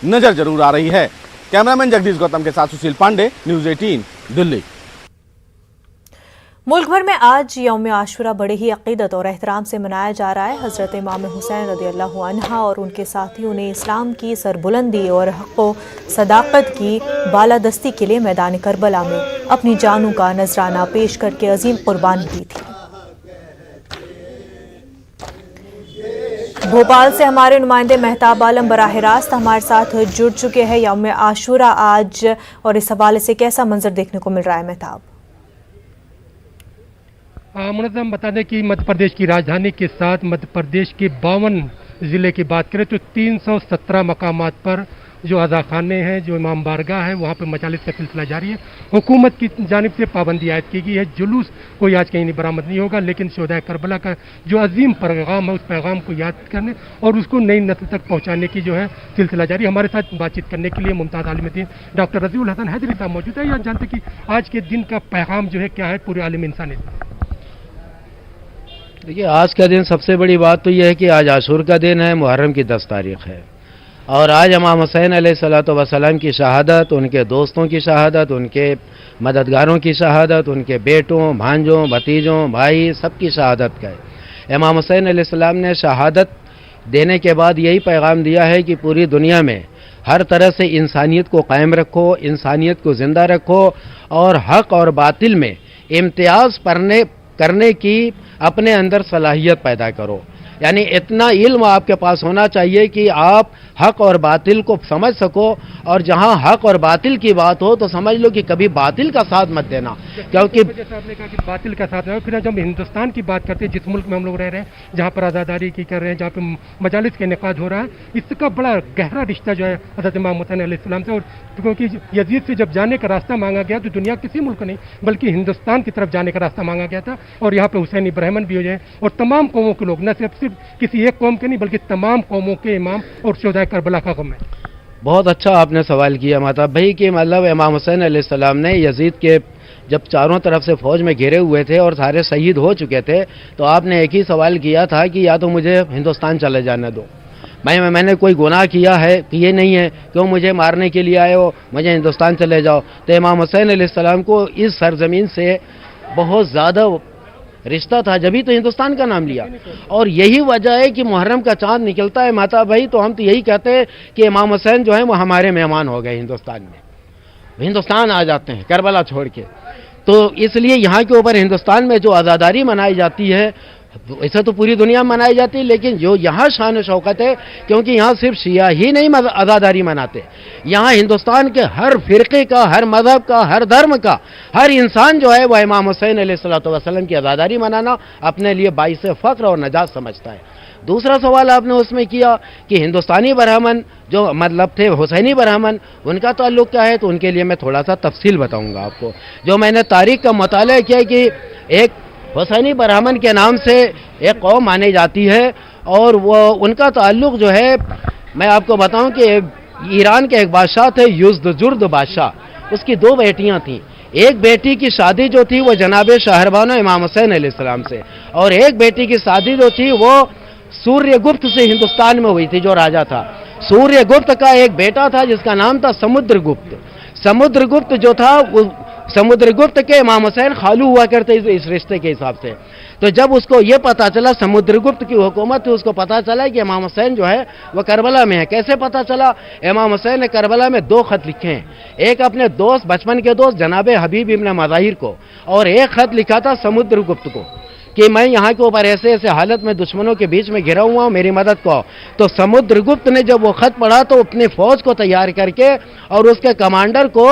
नजर जरूर आ रही है। कैमरामैन जगदीश गौतम के साथ सुशील पांडे, न्यूज़ 18, दिल्ली। मुल्क भर में आज यौम आशूरा बड़े ही अक़ीदत और एहतराम से मनाया जा रहा है। हज़रत इमाम हुसैन रज़ियल्लाहु अन्हा और उनके साथियों ने इस्लाम की सरबुलंदी और हक़ व सदाक़त की बालादस्ती के लिए मैदान करबला में अपनी जानों का नजराना पेश करके अजीम कुर्बानी दी थी। भोपाल से हमारे नुमाइंदे मेहताब आलम बराह रास्त हमारे साथ जुड़ चुके हैं। यौम आशूरा आज, और इस हवाले से कैसा मंजर देखने को मिल रहा है मेहताब? मुनज़्ज़म बता दें कि मध्य प्रदेश की राजधानी के साथ मध्य प्रदेश के 52 ज़िले की बात करें तो 317 मकामात पर जो अज़ा खाने हैं, जो इमाम बारगाह है, वहाँ पर मजालिस का सिलसिला जारी है। हुकूमत की जानिब से पाबंदी आयद की गई है, जुलूस कोई आज कहीं नहीं बरामद नहीं होगा, लेकिन शोहदाए करबला का जो अजीम पैगाम है उस पैगाम को याद करने और उसको नई नस्ल तक पहुँचाने की जो है सिलसिला जारी। हमारे साथ बातचीत करने के लिए मुमताज़ आलिम-ए-दीन डॉक्टर रज़ीउल हसन हैदरी साहब मौजूद है। यह जानते कि आज के दिन का पैगाम जो है क्या है पूरे आलम इंसानियत। देखिए, आज का दिन सबसे बड़ी बात तो यह है कि आज आशूर का दिन है, मुहर्रम की 10 तारीख है, और आज इमाम हुसैन अलैहिस्सलातु वस्सलाम की शहादत, उनके दोस्तों की शहादत, उनके मददगारों की शहादत, उनके बेटों, भांजों, भतीजों, भाई सबकी शहादत का है। इमाम हुसैन अलैहिस्सलाम ने शहादत देने के बाद यही पैगाम दिया है कि पूरी दुनिया में हर तरह से इंसानियत को कायम रखो, इंसानियत को ज़िंदा रखो और हक़ और बातिल में इम्तियाज़ करने की अपने अंदर सलाहियत पैदा करो। यानी इतना इल्म आपके पास होना चाहिए कि आप हक़ और बातिल को समझ सको, और जहां हक़ और बातिल की बात हो तो समझ लो कि कभी बातिल का साथ मत देना, क्योंकि आपने कहा कि बातिल का साथ है। फिर जब हिंदुस्तान की बात करते हैं, जिस मुल्क में हम लोग रह रहे हैं, जहाँ पर आज़ादारी की कर रहे हैं, जहाँ पर मजालिस का इनेकाद हो रहा है, इसका बड़ा गहरा रिश्ता जो है हज़रत इमाम हुसैन अलैहिस्सलाम से। और क्योंकि यजीद से जब जाने का रास्ता मांगा गया तो दुनिया किसी मुल्क नहीं बल्कि हिंदुस्तान की तरफ जाने का रास्ता मांगा गया था, और यहाँ पे हुसैनी ब्राह्मण भी हो जाए और तमाम कौमों के लोग, न सिर्फ किसी एक कौम के नहीं बल्कि तमाम कौमों के इमाम और शोहदाए करबला का गम है। बहुत अच्छा आपने सवाल किया महताब भाई कि मतलब इमाम हुसैन अलैहिस्सलाम ने यजीद के जब चारों तरफ से फौज में घिरे हुए थे और सारे शहीद हो चुके थे, तो आपने एक ही सवाल किया था कि या तो मुझे हिंदुस्तान चले जाने दो, मैंने कोई गुनाह किया है कि ये नहीं है, क्यों मुझे मारने के लिए आए हो, मुझे हिंदुस्तान चले जाओ। तो इमाम हुसैन अलैहिस्सलाम को इस सरजमीन से बहुत ज़्यादा रिश्ता था, जभी तो हिंदुस्तान का नाम लिया। और यही वजह है कि मुहर्रम का चांद निकलता है माता भाई तो हम तो यही कहते हैं कि इमाम हुसैन जो है वो हमारे मेहमान हो गए हिंदुस्तान में, हिंदुस्तान आ जाते हैं करबला छोड़ के। तो इसलिए यहाँ के ऊपर हिंदुस्तान में जो आज़ादारी मनाई जाती है ऐसा तो पूरी दुनिया में मनाई जाती है, लेकिन जो यहाँ शान शौकत है, क्योंकि यहाँ सिर्फ शिया ही नहीं आज़ादारी मनाते, यहाँ हिंदुस्तान के हर फ़िरक़े का, हर मज़हब का, हर धर्म का हर इंसान जो है वह इमाम हुसैन अलैहिस्सलातु वस्सलाम की आज़ादारी मनाना अपने लिए बाइस फ़ख्र और नजात समझता है। दूसरा सवाल आपने उसमें किया कि हिंदुस्तानी ब्राह्मण जो मतलब थे हुसैनी ब्राह्मण, उनका ताल्लुक़ क्या है, तो उनके लिए मैं थोड़ा सा तफसील बताऊँगा आपको। जो मैंने तारीख़ का मुताला किया कि एक हुसैनी ब्राह्मण के नाम से एक कौम मानी जाती है, और वो उनका ताल्लुक़ जो है मैं आपको बताऊं कि ईरान के एक बादशाह थे युज़्दजुर्द बादशाह, उसकी 2 बेटियां थीं। एक बेटी की शादी जो थी वो जनाब शाहरबानो इमाम हुसैन अलैहिस्सलाम से, और एक बेटी की शादी जो थी वो सूर्यगुप्त से हिंदुस्तान में हुई थी, जो राजा था। सूर्यगुप्त का एक बेटा था जिसका नाम था समुद्रगुप्त। समुद्रगुप्त जो था समुद्रगुप्त के इमाम हुसैन खालू हुआ करते इस रिश्ते के हिसाब से। तो जब उसको ये पता चला, समुद्रगुप्त की हुकूमत थी, उसको पता चला कि इमाम हुसैन जो है वह करबला में है। कैसे पता चला? इमाम हुसैन ने करबला में 2 खत लिखे हैं, एक अपने दोस्त, बचपन के दोस्त जनाब हबीब इब्न मज़ाहिर को, और एक खत लिखा था समुद्रगुप्त को कि मैं यहाँ के ऊपर ऐसे ऐसे हालत में दुश्मनों के बीच में घिरा हुआ हूँ, मेरी मदद को। तो समुद्रगुप्त ने जब वो खत पढ़ा तो अपनी फौज को तैयार करके और उसके कमांडर को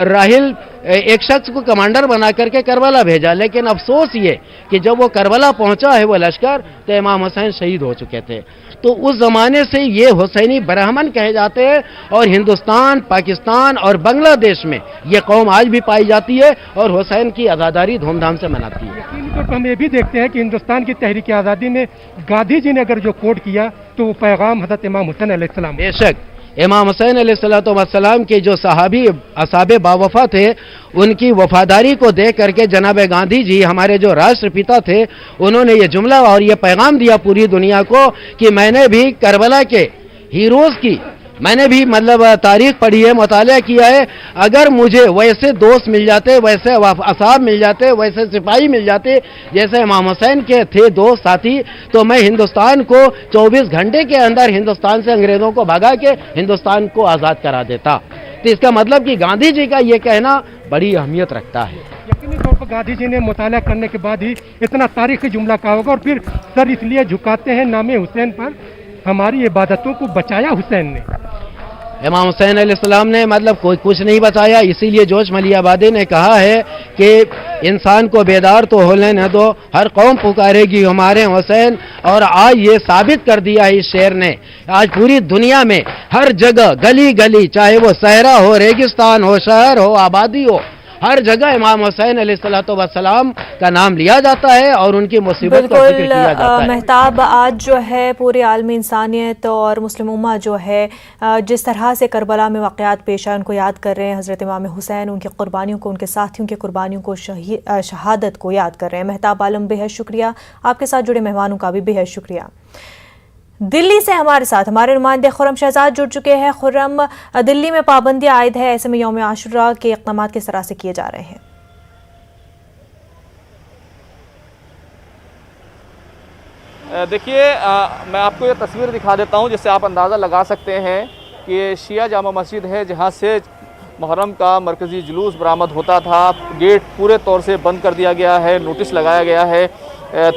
राहिल एक शख्स को कमांडर बना करके करबला भेजा। लेकिन अफसोस ये कि जब वो करबला पहुंचा है वो लश्कर, तो इमाम हुसैन शहीद हो चुके थे। तो उस ज़माने से ये हुसैनी ब्राह्मण कहे जाते हैं, और हिंदुस्तान, पाकिस्तान और बांग्लादेश में ये कौम आज भी पाई जाती है और हुसैन की आज़ादारी धूमधाम से मनाती है। तो हम ये भी देखते हैं कि हिंदुस्तान की तहरीक आज़ादी में गांधी जी ने अगर जो कोट किया तो वो पैगाम हज़रत इमाम हुसैन अलैहिस्सलाम। बेशक इमाम हुसैन अलैहिस्सलातु वस्सलाम के जो सहाबी असाबे बावफा थे, उनकी वफादारी को देख करके जनाब गांधी जी हमारे जो राष्ट्रपिता थे, उन्होंने ये जुमला और ये पैगाम दिया पूरी दुनिया को कि मैंने भी करबला के हीरोज़ की میں نے بھی مطلب تاریخ پڑھی ہے، مطالعہ کیا ہے، اگر مجھے ویسے دوست مل جاتے، ویسے اصحاب مل جاتے، ویسے سپاہی مل جاتے جیسے امام حسین کے تھے دوست ساتھی، تو میں ہندوستان کو 24 گھنٹے کے اندر ہندوستان سے انگریزوں کو بھگا کے ہندوستان کو آزاد کرا دیتا۔ تو اس کا مطلب کہ گاندھی جی کا یہ کہنا بڑی اہمیت رکھتا ہے۔ یقینی طور پر گاندھی جی نے مطالعہ کرنے کے بعد ہی اتنا تاریخی جملہ کہا ہوگا، اور پھر سر اس لیے جھکاتے ہیں نام حسین پر، ہماری عبادتوں کو بچایا حسین نے۔ امام حسین علیہ السلام نے مطلب کوئی کچھ نہیں بتایا، اسی لیے جوش ملی آبادی نے کہا ہے کہ انسان کو بیدار تو ہونے نہ دو، ہر قوم پکارے گی ہمارے حسین، اور آج یہ ثابت کر دیا ہے اس شعر نے۔ آج پوری دنیا میں ہر جگہ گلی گلی، چاہے وہ صحرا ہو، ریگستان ہو، شہر ہو، آبادی ہو، ہر جگہ امام حسین علیہ السلام کا نام لیا جاتا ہے اور ان کی مصیبت کا ذکر کیا جاتا ہے۔ مہتاب، آج جو ہے پورے عالم انسانیت اور مسلم امہ جو ہے جس طرح سے کربلا میں واقعات پیش آئے ان کو یاد کر رہے ہیں، حضرت امام حسین، ان کی قربانیوں کو، ان کے ساتھیوں کی قربانیوں کو، شہادت کو یاد کر رہے ہیں۔ مہتاب عالم، بے حد شکریہ، آپ کے ساتھ جڑے مہمانوں کا بھی بے حد شکریہ۔ دلی سے ہمارے ساتھ ہمارے نمائندے خرم شہزاد جڑ چکے ہیں۔ خرم، دلی میں پابندیاں عائد ہے، ایسے میں یوم عاشورہ کے اقدامات کس طرح سے کیے جا رہے ہیں؟ دیکھیے، میں آپ کو یہ تصویر دکھا دیتا ہوں جس سے آپ اندازہ لگا سکتے ہیں کہ یہ شیعہ جامع مسجد ہے جہاں سے محرم کا مرکزی جلوس برآمد ہوتا تھا۔ گیٹ پورے طور سے بند کر دیا گیا ہے، نوٹس لگایا گیا ہے،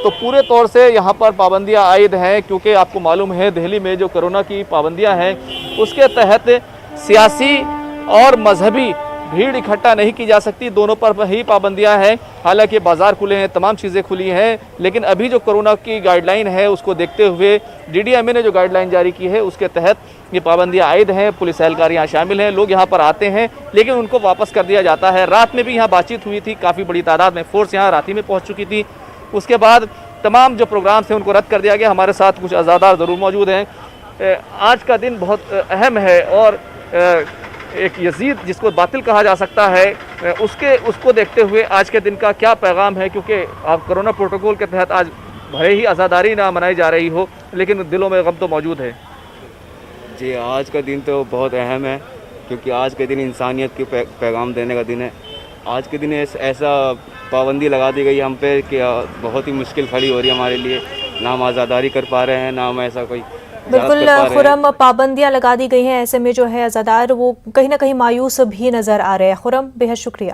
تو پورے طور سے یہاں پر پابندیاں عائد ہیں، کیونکہ آپ کو معلوم ہے دہلی میں جو کرونا کی پابندیاں ہیں اس کے تحت سیاسی اور مذہبی بھیڑ اکٹھا نہیں کی جا سکتی، دونوں پر ہی پابندیاں ہیں۔ حالانکہ بازار کھلے ہیں، تمام چیزیں کھلی ہیں، لیکن ابھی جو کرونا کی گائیڈ لائن ہے اس کو دیکھتے ہوئے ڈی ڈی ایم اے نے جو گائیڈ لائن جاری کی ہے اس کے تحت یہ پابندیاں عائد ہیں۔ پولیس اہلکار یہاں شامل ہیں، لوگ یہاں پر آتے ہیں لیکن ان کو واپس کر دیا جاتا ہے۔ رات میں بھی یہاں بات چیت ہوئی تھی، کافی بڑی تعداد میں فورس یہاں راتی میں پہنچ چکی تھی، اس کے بعد تمام جو پروگرامز ہیں ان کو رد کر دیا گیا۔ ہمارے ساتھ کچھ عزادار ضرور موجود ہیں۔ آج کا دن بہت اہم ہے اور ایک یزید جس کو باطل کہا جا سکتا ہے اس کو دیکھتے ہوئے آج کے دن کا کیا پیغام ہے، کیونکہ آپ کرونا پروٹوکول کے تحت آج بھلے ہی عزاداری نہ منائی جا رہی ہو لیکن دلوں میں غم تو موجود ہے۔ جی، آج کا دن تو بہت اہم ہے کیونکہ آج کے دن انسانیت کے پیغام دینے کا دن ہے۔ آج کے دن ایسا پابندی لگا دی گئی ہم پہ کہ بہت ہی مشکل کھڑی ہو رہی ہے ہمارے لیے، نہ ہم آزاداری کر پا رہے ہیں، نہ ہم ایسا کوئی بالکل خرم، پابندیاں لگا دی گئی ہیں، ایسے میں جو ہے عزادار وہ کہیں نہ کہیں مایوس بھی نظر آ رہے ہیں۔ خرم، بے حد شکریہ۔